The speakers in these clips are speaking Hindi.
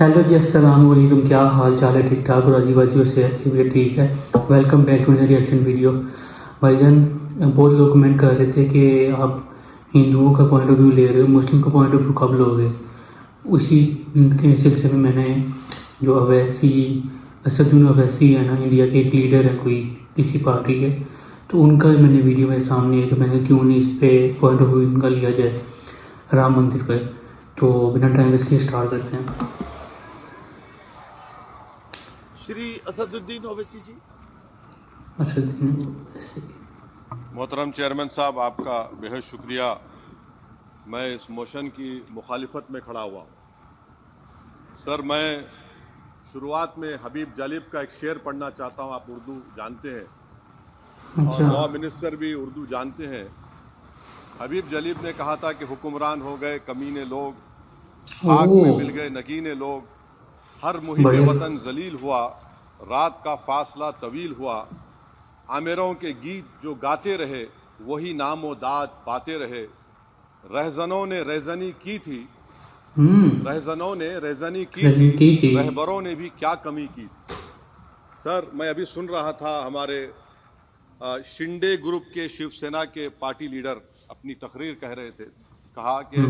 हेलो जी, अस्सलाम वालेकुम। क्या हाल चाल है? ठीक ठाक और अजीब अजीब सेहत की भी ठीक है। Welcome back to reaction video. भाईजान, बहुत लोग कमेंट कर रहे थे कि आप हिंदुओं का पॉइंट ऑफ व्यू ले रहे हो, मुस्लिम का पॉइंट ऑफ व्यू कब लोगे। उसी के सिलसिले में मैंने जो अवैसी, असदुद्दीन अवैसी है ना, इंडिया के एक लीडर है कोई किसी पार्टी के, तो उनका मैंने वीडियो मेरे सामने है जो मैंने क्यों नहीं इस पर पॉइंट ऑफ व्यू इनका लिया जाए राम मंदिर पर। तो बिना टाइम वेस्ट के स्टार्ट करते हैं। श्री असदुद्दीन ओवैसी जी। असदुद्दीन ओवैसी। मोहतरम चेयरमैन साहब, आपका बेहद शुक्रिया। मैं इस मोशन की मुखालिफत में खड़ा हुआ हूँ। सर, मैं शुरुआत में हबीब जालिब का एक शेर पढ़ना चाहता हूँ। आप उर्दू जानते हैं और लॉ मिनिस्टर भी उर्दू जानते हैं। हबीब जालिब ने कहा था कि हुक्मरान हो गए कमीने लोग, खाक में मिल गए नगीने लोग, हर मुहिब वतन जलील हुआ, रात का फासला तवील हुआ, आमिरों के गीत जो गाते रहे वही नामो दाद पाते रहे, रहजनों ने रेजनी की थी, रहजनों ने रेजनी की थी, रहबरों ने भी क्या कमी की थी। सर, मैं अभी सुन रहा था हमारे शिंदे ग्रुप के शिवसेना के पार्टी लीडर अपनी तकरीर कह रहे थे। कहा कि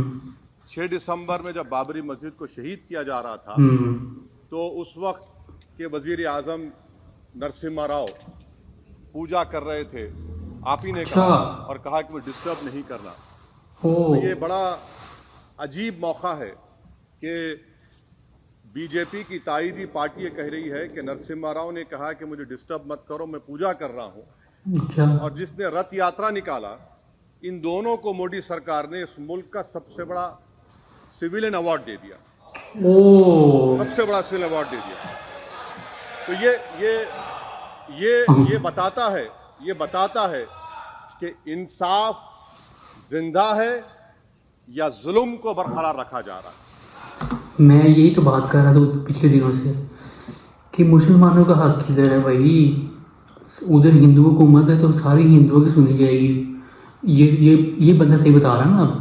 6 दिसंबर में जब बाबरी मस्जिद को शहीद किया जा रहा था तो उस वक्त के वजीर आजम नरसिम्हा राव पूजा कर रहे थे। आप ही ने कहा और कहा कि वो डिस्टर्ब नहीं करना। तो ये बड़ा अजीब मौका है कि बीजेपी की ताईदी पार्टी ये कह रही है कि नरसिम्हा राव ने कहा कि मुझे डिस्टर्ब मत करो, मैं पूजा कर रहा हूँ। और जिसने रथ यात्रा निकाला, इन दोनों को मोदी सरकार ने इस मुल्क का सबसे बड़ा सिविलियन अवार्ड दे दिया। सबसे बड़ा सिविल अवार्ड दे दिया। तो ये बताता है कि इंसाफ जिंदा है या जुल्म को बरकरार रखा जा रहा है। मैं यही तो बात कर रहा था पिछले दिनों से कि मुसलमानों का हक किधर है भाई। उधर हिंदुओं को मत है तो सारी हिंदुओं की सुनी जाएगी। ये बंदा सही बता रहा है ना। अब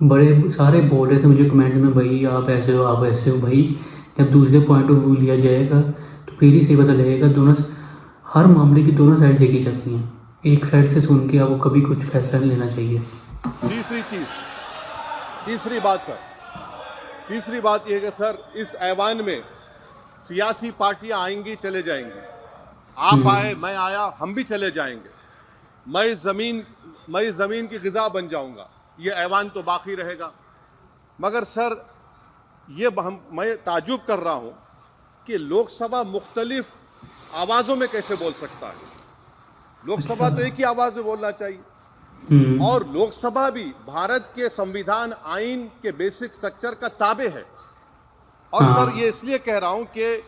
बड़े सारे बोल रहे थे मुझे कमेंट में, भाई आप ऐसे हो, आप ऐसे हो। भाई जब दूसरे पॉइंट ऑफ व्यू लिया जाएगा तो फिर ही सही पता लगेगा। दोनों हर मामले की दोनों साइड देखी जाती हैं। एक साइड से सुन के आपको कभी कुछ फैसला नहीं लेना चाहिए। तीसरी बात यह है कि सर, इस ऐवान में सियासी पार्टियां आएंगी चले जाएंगी। आप आए, मैं आया, हम भी चले जाएंगे। मैं जमीन की ग़िज़ा बन जाऊंगा, ये ऐवान तो बाकी रहेगा। मगर सर, मैं ताजुब कर रहा हूं कि लोकसभा मुख्तलिफ आवाजों में कैसे बोल सकता है। लोकसभा तो एक ही आवाज में बोलना चाहिए। और लोकसभा भी भारत के संविधान आइन के बेसिक स्ट्रक्चर का ताबे है। और सर, ये इसलिए कह रहा हूं कि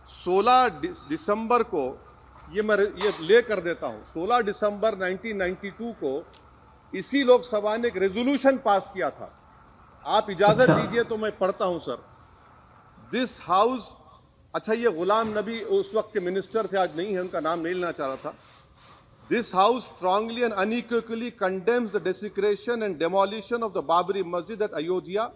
16 दिसंबर को ये ले कर देता हूं। 16 दिसंबर 1992 को इसी लोकसभा ने एक रेजोल्यूशन पास किया था। आप इजाजत दीजिए तो मैं पढ़ता हूं सर। दिस हाउस, अच्छा, ये गुलाम नबी उस वक्त के मिनिस्टर थे, आज नहीं है, उनका नाम नहीं लेना चाह रहा था। This house strongly and unequivocally condemns the desecration and demolition of the Babri Masjid at Ayodhya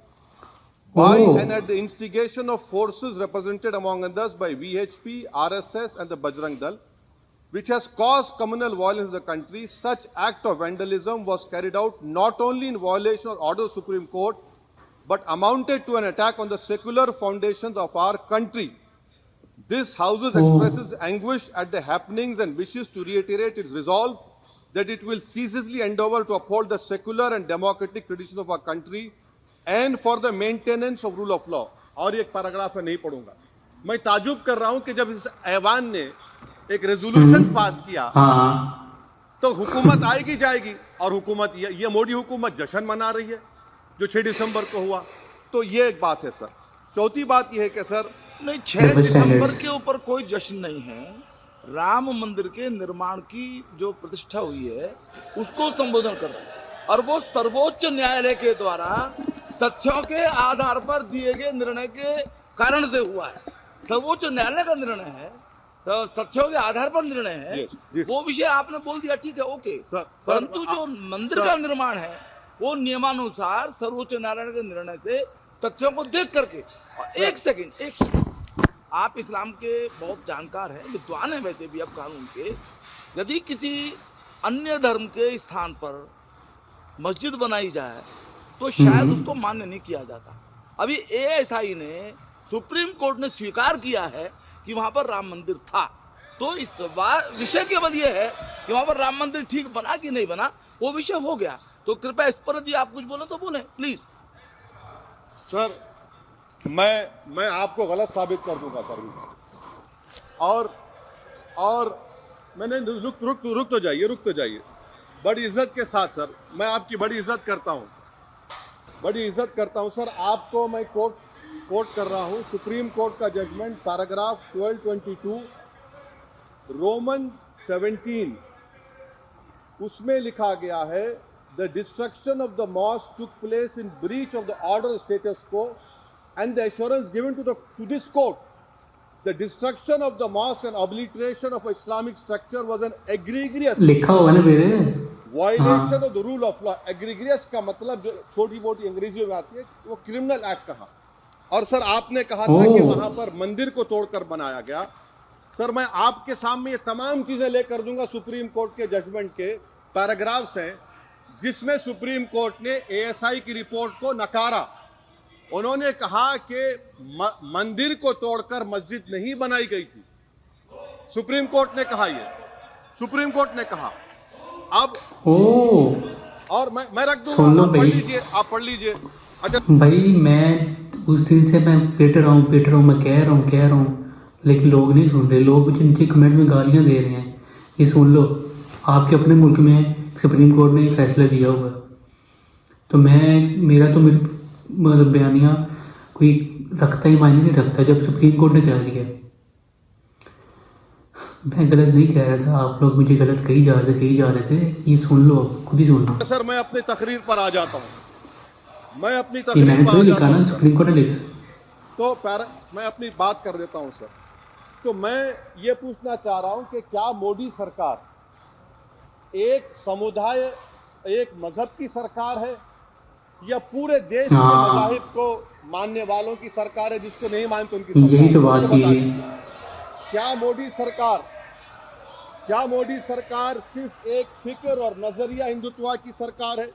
by and at the instigation of forces represented among others by VHP, RSS and the Bajrang Dal, which has caused communal violence in the country. Such act of vandalism was carried out not only in violation of order of Supreme Court, but amounted to an attack on the secular foundations of our country. This House expresses anguish at the happenings and wishes to reiterate its resolve that it will ceaselessly endeavor to uphold the secular and democratic traditions of our country and for the maintenance of rule of law. और एक पैराग्राफ है, नहीं पढ़ूंगा। मैं ताजुब कर रहा हूं कि जब इस ऐवान ने एक रेजोल्यूशन पास किया तो हुकूमत आएगी जाएगी, और हुकूमत ये मोदी हुकूमत जश्न मना रही है जो 6 दिसंबर को हुआ। तो ये एक बात है सर। चौथी बात यह है कि सर, नहीं, 6 दिसंबर के ऊपर कोई जश्न नहीं है। राम मंदिर के निर्माण की जो प्रतिष्ठा हुई है उसको संबोधन करते, और वो सर्वोच्च न्यायालय के द्वारा तथ्यों के आधार पर दिए गए निर्णय के कारण से हुआ है। सर्वोच्च न्यायालय का निर्णय है, तो तथ्यों के आधार पर निर्णय है। वो विषय आपने बोल दिया, ठीक है, ओके। परंतु जो मंदिर का निर्माण है वो नियमानुसार सर्वोच्च न्यायालय के निर्णय से तथ्यों को देख करके। और एक सेकंड, आप इस्लाम के बहुत जानकार हैं, विद्वान हैं वैसे भी आप कानून के। यदि किसी अन्य धर्म के स्थान पर मस्जिद बनाई जाए तो शायद उसको मान्य नहीं किया जाता। अभी एएसआई ने, सुप्रीम कोर्ट ने स्वीकार किया है कि वहां पर राम मंदिर था। तो इस विषय केवल ये है कि वहां पर राम मंदिर ठीक बना कि नहीं बना, वो विषय हो गया। तो कृपया इस पर यदि आप कुछ बोले तो बोले प्लीज। सर मैं आपको गलत साबित कर दूंगा सर। और मैंने रुक तो जाइए। बड़ी इज्जत के साथ सर, मैं आपकी बड़ी इज्जत करता हूं सर। आपको मैं कोट कर रहा हूं सुप्रीम कोर्ट का जजमेंट, पैराग्राफ 1222 रोमन 17, उसमें लिखा गया है the destruction of the mosque took place in breach of the order status को and the assurance given to this court, the destruction of the mosque and obliteration of Islamic structure was an egregious लिखा हुआ ना मेरे violation of the rule of law। egregious का मतलब जो छोटी मोटी अंग्रेजी में आती है वो क्रिमिनल एक्ट कहा। और सर आपने कहा था कि वहां पर मंदिर को तोड़कर बनाया गया। सर मैं आपके सामने ये तमाम चीजें लेकर दूंगा, सुप्रीम कोर्ट के जजमेंट के पैराग्राफ्स हैं जिसमें सुप्रीम कोर्ट ने एएसआई की रिपोर्ट को नकारा। उन्होंने कहा कि मंदिर को तोड़कर मस्जिद नहीं बनाई गई थी। सुप्रीम कोर्ट ने कहा, सुप्रीम कोर्ट ने कहा। अब और मैं रख दूंगा, आप पढ़ लीजिए। अच्छा भाई, मैं उस दिन से मैं पेट रहा हूँ, मैं कह रहा हूँ, लेकिन लोग नहीं सुन रहे। लोग मुझे नीचे कमेंट में गालियाँ दे रहे हैं। ये सुन लो, आपके अपने मुल्क में सुप्रीम कोर्ट ने फैसला दिया हुआ, तो मेरा मतलब बयानिया कोई रखता ही मायने नहीं रखता जब सुप्रीम कोर्ट ने कह दिया। मैं गलत नहीं कह रहा था, आप लोग मुझे गलत कही जा रहे थे। ये सुन लो, खुद ही सुन लो। सर मैं अपनी तकरीर पर आ जाता हूँ। सुप्रीम कोर्ट ने लिखा तो मैं अपनी बात कर देता हूँ सर। तो मैं ये पूछना चाह रहा हूँ कि क्या मोदी सरकार एक समुदाय, एक मजहब की सरकार है या पूरे देश के मज़ाहिब को मानने वालों की सरकार है? जिसको नहीं मानते उनकी सरकार। यही तो बात है। क्या मोदी सरकार सिर्फ एक फिक्र और नजरिया हिंदुत्व की सरकार है?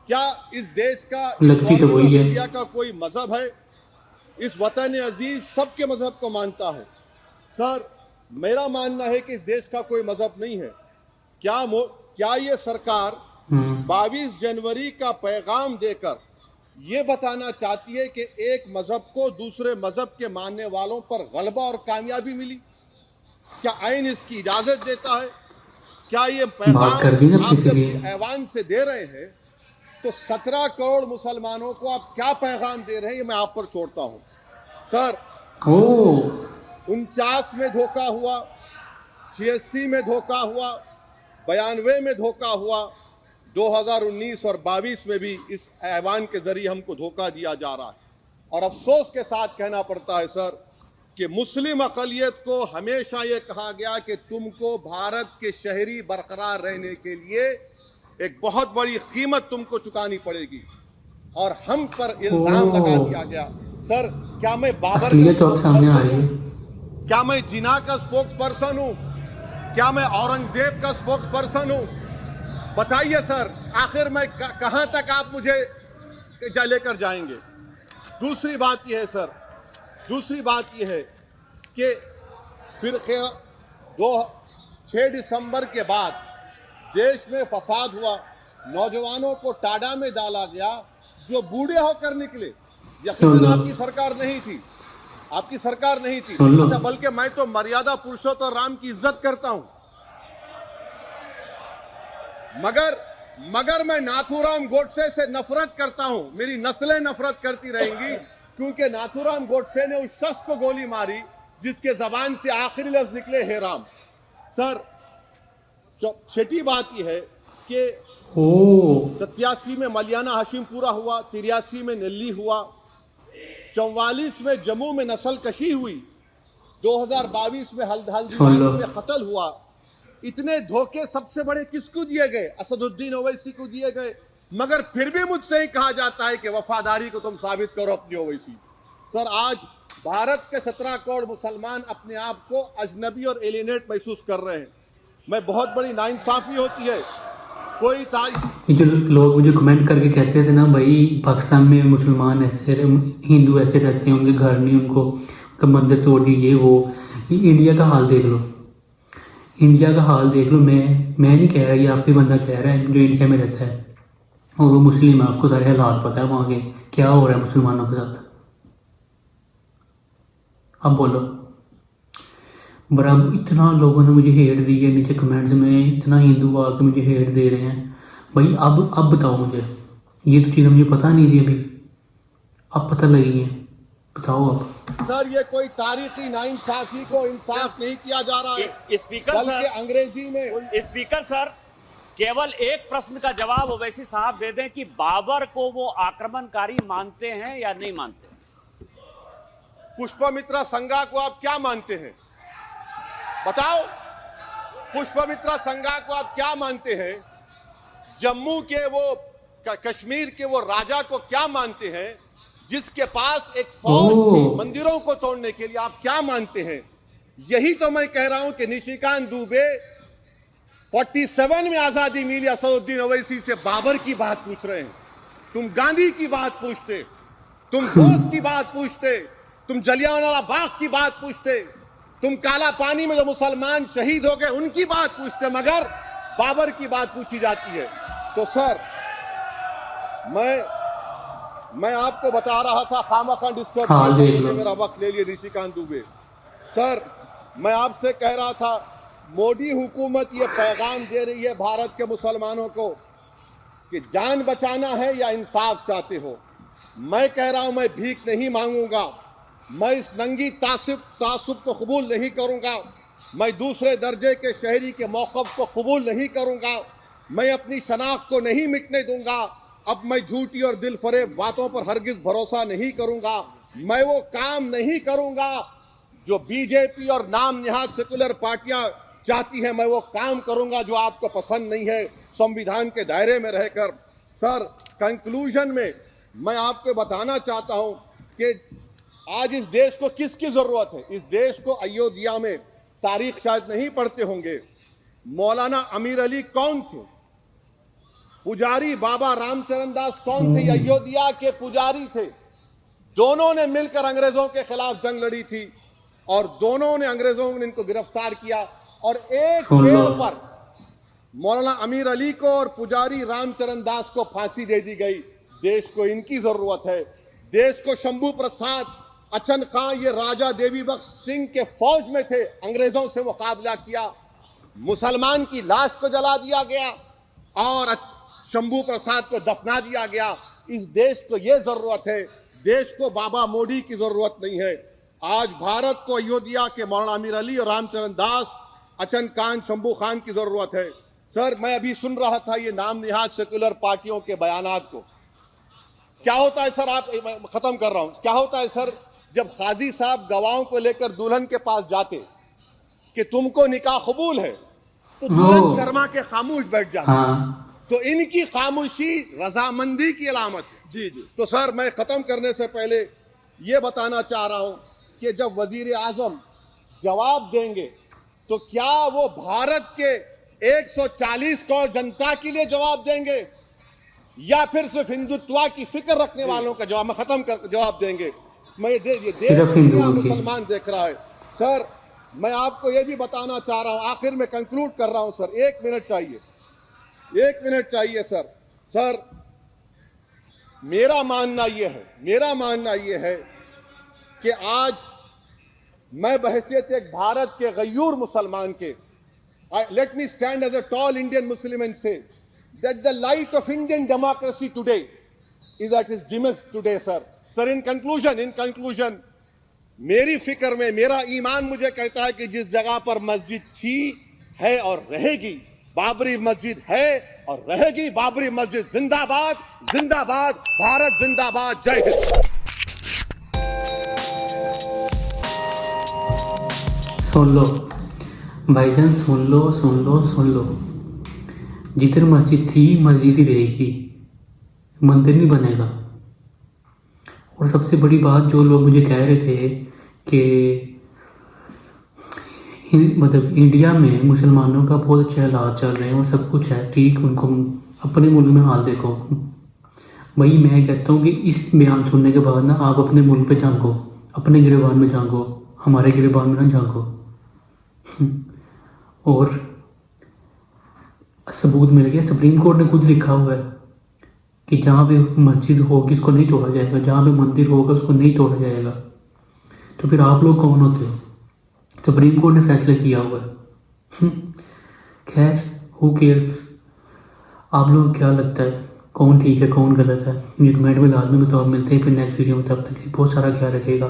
क्या इस देश का, लगती तो वही है, इंडिया का कोई मजहब है? इस वतन अजीज सबके मजहब को मानता है। सर मेरा मानना है कि इस देश का कोई मजहब नहीं है। क्या ये सरकार 22 जनवरी का पैगाम देकर ये बताना चाहती है कि एक मजहब को दूसरे मजहब के मानने वालों पर गलबा और कामयाबी मिली? क्या आइन इसकी इजाजत देता है? क्या ये पैगाम आप जब ऐवान से दे रहे हैं तो 17 करोड़ मुसलमानों को आप क्या पैगाम दे रहे हैं? ये मैं आप पर छोड़ता हूं सर। 49 में धोखा हुआ, 86 में धोखा हुआ, 92 में धोखा हुआ, 2019 और 22 में भी इस ऐवान के जरिए हमको धोखा दिया जा रहा है। और अफसोस के साथ कहना पड़ता है सर कि मुस्लिम अक़लियत को हमेशा ये कहा गया कि तुमको भारत के शहरी बरकरार रहने के लिए एक बहुत बड़ी कीमत तुमको चुकानी पड़ेगी, और हम पर इल्जाम लगा दिया गया। सर क्या मैं बाबर का स्पोक्सपर्सन हूँ? क्या मैं जिना का स्पोक्स पर्सन हूँ? क्या मैं औरंगजेब का स्पोक्स पर्सन हूँ? बताइए सर, आखिर मैं कहां तक आप मुझे लेकर जाएंगे? दूसरी बात यह है सर, दूसरी बात यह है कि फिर 6 दिसंबर के बाद देश में फसाद हुआ, नौजवानों को टाडा में डाला गया जो बूढ़े होकर निकले। यकीनन आपकी सरकार नहीं थी, आपकी सरकार नहीं थी। अच्छा, बल्कि मैं तो मर्यादा पुरुषोत्तम राम की इज्जत करता हूं, मगर मैं नाथूराम गोडसे से नफरत करता हूं। मेरी नस्लें नफरत करती रहेंगी क्योंकि नाथूराम गोडसे ने उस शख्स को गोली मारी जिसके जबान से आखिरी लफ्ज निकले हे राम। सर छठी बात यह है कि 87 में मलियाना हाशिमपुरा हुआ, 83 में नेल्ली हुआ, 44 में जम्मू में नस्ल कशी हुई, 2022 में हल्द्वानी में कत्ल हुआ। इतने धोखे सबसे बड़े किसको दिए गए? असदुद्दीन ओवैसी को दिए गए, मगर फिर भी मुझसे ही कहा जाता है कि वफादारी को तुम साबित करो अपनी ओवैसी। सर, आज भारत के 17 करोड़ मुसलमान अपने आप को अजनबी और एलिनेट महसूस कर रहे हैं। मैं बहुत बड़ी नाइंसाफी होती है कोई ये जो लोग मुझे कमेंट करके कहते थे ना भाई पाकिस्तान में मुसलमान ऐसे हिंदू ऐसे रहते हैं, उनके घर नहीं, उनका मंदिर तोड़ दिए, वो इंडिया का हाल देख लो, इंडिया का हाल देख लो। मैं नहीं कह रहा, ये आपके बंदा कह रहा है जो इंडिया में रहता है और वो मुस्लिम है, उसको सारे हालात पता है वहाँ के क्या हो रहा है मुसलमानों के साथ। अब बोलो, बराबर इतना लोगों ने मुझे हेट दी है नीचे कमेंट्स में, इतना हिंदू आके मुझे हेट दे रहे हैं भाई। अब बताओ मुझे, ये तो चीज़ें मुझे पता नहीं थी अभी, अब पता लगी है, बताओ अब। सर, ये कोई तारीखी नाइंसाफी को इंसाफ नहीं किया जा रहा है। स्पीकर बल्कि सर, अंग्रेजी में स्पीकर सर, केवल एक प्रश्न का जवाब ओवैसी साहब दे दें कि बाबर को वो आक्रमणकारी मानते हैं या नहीं मानते? पुष्पमित्रा संघा को आप क्या मानते हैं? बताओ, पुष्पमित्रा संघा को आप क्या मानते हैं? जम्मू के वो कश्मीर के वो राजा को क्या मानते हैं जिसके पास एक फौज थी मंदिरों को तोड़ने के लिए? आप क्या मानते हैं? यही तो मैं कह रहा हूं कि निशिकांत दुबे 47 में आजादी मिली असदुद्दीन ओवैसी से बाबर की बात पूछ रहे हैं। तुम गांधी की बात पूछते, तुम बोस की बात पूछते, तुम जलियांवाला बाग की बात पूछते, तुम काला पानी में जो मुसलमान शहीद हो गए उनकी बात पूछते, मगर बाबर की बात पूछी जाती है। तो सर, मैं आपको बता रहा था, खामखा डिस्टर्ब मेरा वक्त ले लिए निशिकांत दुबे। सर, मैं आपसे कह रहा था, मोदी हुकूमत ये पैगाम दे रही है भारत के मुसलमानों को कि जान बचाना है या इंसाफ चाहते हो। मैं कह रहा हूं, मैं भीख नहीं मांगूंगा, मैं इस नंगी तासुब को कबूल नहीं करूंगा, मैं दूसरे दर्जे के शहरी के मौक़िफ़ को कबूल नहीं करूंगा, मैं अपनी शनाख्त को नहीं मिटने दूंगा। अब मैं झूठी और दिल फरेब बातों पर हरगिज भरोसा नहीं करूंगा। मैं वो काम नहीं करूंगा जो बीजेपी और नाम निहाद सेकुलर पार्टियां चाहती हैं। मैं वो काम करूंगा जो आपको पसंद नहीं है, संविधान के दायरे में रहकर। सर, कंक्लूजन में मैं आपको बताना चाहता हूं कि आज इस देश को किसकी जरूरत है? इस देश को अयोध्या में, तारीख शायद नहीं पढ़ते होंगे, मौलाना अमीर अली कौन थे? पुजारी बाबा रामचरण दास कौन थे? अयोध्या के पुजारी थे। दोनों ने मिलकर अंग्रेजों के खिलाफ जंग लड़ी थी और दोनों ने, अंग्रेजों ने इनको गिरफ्तार किया और एक पेड़ पर मौलाना अमीर अली को और पुजारी रामचरण दास को फांसी दे दी गई। देश को इनकी जरूरत है। देश को शंभू प्रसाद, अचन खां, ये राजा देवी बख्श सिंह के फौज में थे, अंग्रेजों से मुकाबला किया, मुसलमान की लाश को जला दिया गया और शंभू प्रसाद को दफना दिया गया। इस देश को ये जरूरत है, देश को बाबा मोदी की जरूरत नहीं है। आज भारत को अयोध्या के मौलाना अमीर अली और रामचरण दास, अचन खान, शंभू खान की जरूरत है। सर, मैं अभी सुन रहा था ये नाम निहाद सेकुलर पार्टियों के बयानात को। क्या होता है सर, आप, खत्म कर रहा हूं, क्या होता है सर, जब काजी साहब गवाहों को लेकर दुल्हन के पास जाते कि तुमको निकाह कबूल है, तो दुल्हन शर्मा के खामोश बैठ जाते। तो इनकी खामोशी रजामंदी की अलामत है। जी जी। तो सर, मैं खत्म करने से पहले ये बताना चाह रहा हूं कि जब वजीर आजम जवाब देंगे तो क्या वो भारत के 140 करोड़ जनता के लिए जवाब देंगे या फिर सिर्फ हिंदुत्व की फिक्र रखने वालों का जवाब, मैं खत्म कर जवाब देंगे? मैं ये देश मुसलमान देख रहा है। सर, मैं आपको ये भी बताना चाह रहा हूं, आखिर में कंक्लूड कर रहा हूं सर, 1 मिनट चाहिए, 1 मिनट चाहिए सर। सर, मेरा मानना ये है कि आज मैं बहैसियत एक भारत के गयूर मुसलमान के, let me stand as a tall Indian Muslim and say that the light of Indian democracy today is at its dimmest today, sir. Sir, in conclusion, मेरी फिक्र में, मेरा ईमान मुझे कहता है कि जिस जगह पर मस्जिद थी, है और रहेगी, बाबरी मस्जिद है और रहेगी, बाबरी मस्जिद जिंदाबाद, जिंदाबाद, भारत जिंदाबाद, जय हिंद। सुन लो भाईजान, सुन लो। जिधर मस्जिद थी, मस्जिद ही रहेगी। मंदिर नहीं बनेगा। और सबसे बड़ी बात जो लोग मुझे कह रहे थे कि मतलब इंडिया में मुसलमानों का बहुत अच्छा इलाज चल रहे हैं और सब कुछ है ठीक, उनको अपने मुल्क में हाल देखो। वही मैं कहता हूँ कि इस बयान सुनने के बाद ना आप अपने मुल्क पे झांको, अपने गिरबान में झांको, हमारे गिरबान में ना झांको। और सबूत मिल गया, सुप्रीम कोर्ट ने खुद लिखा हुआ है कि जहाँ पे मस्जिद होगी उसको नहीं तोड़ा जाएगा, जहाँ पे मंदिर होगा उसको नहीं तोड़ा जाएगा। तो फिर आप लोग कौन होते हो? सुप्रीम कोर्ट ने फैसला किया हुआ है। खैर, हु केयर्स। आप लोगों को क्या लगता है कौन ठीक है कौन गलत है? ये कमेंट में लाजमी बताओ। मिलते हैं फिर नेक्स्ट वीडियो में, तब तक बहुत सारा ख्याल रखिएगा।